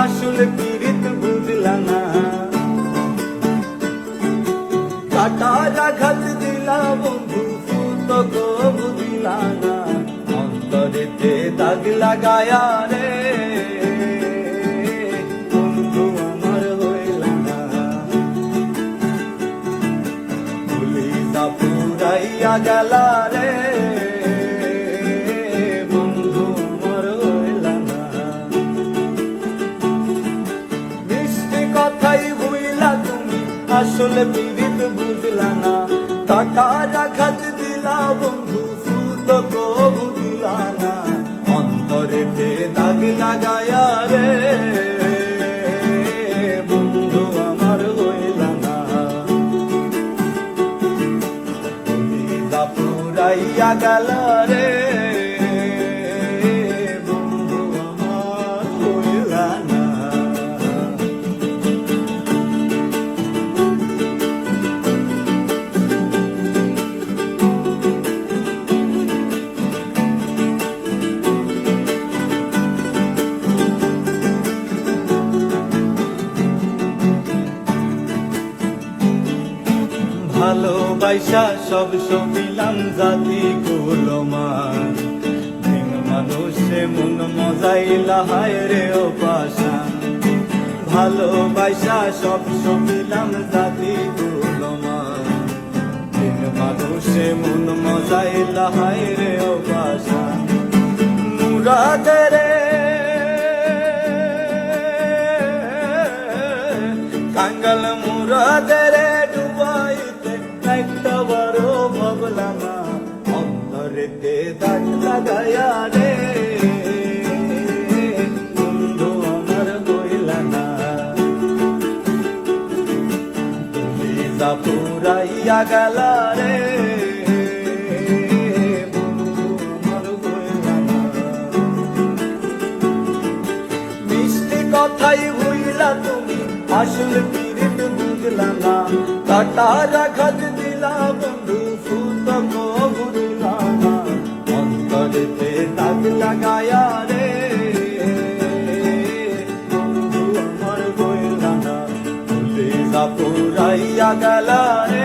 আসলে পীড়িত বুঝলা না। কাটার আঘাত দিলা বন্ধু ফুত বুঝলা না, অন্তরেতে দাগ লাগায়া রে বন্ধু আমার হইলা না। পুলিশা পুরাইয়া গেলা রে বন্ধু আমার হইলা না। মিষ্টি কথাই ভুইলা তুমি আসলে পীড়িত বুঝলা না। টাকার আঘাত দিলা বন্ধু ফুত বুঝলা না, অন্তরেতে দাগ লাগায়া রে বন্ধু আমার হইলা না। পুলিশা পুরাইয়া গেলা রে বন্ধু আমার হইলা না। ভালোবাসা সব সমিলাম জাতি কুলমান, মানুষে মন মজাইলা হায় রে ও পাশান। ভালোবাসা সব সমিলাম জাতি কুলমান, মানুষে মন মজাইলা হায় রে ও পাশান। মুরাদরে কাঙ্গাল মুরাদরে ডুবাইতে একটা বড় ভাবলা না, অন্তরেতে দাগ লাগায়া রে বন্ধু আমার হইলা না। পুলিশা পুরাইয়া গেলা রে বন্ধু আমার হইলা না। মিষ্টি কথাই ভুইলা তুমি আসলে পীড়িত বুঝলা না। কাটার আঘাত দিলা বন্ধু ফুত বুঝলা না, অন্তরেতে দাগ লাগায়া রে বন্ধু আমার হইলা না। পুলিশা পুরাইয়া গেলা রে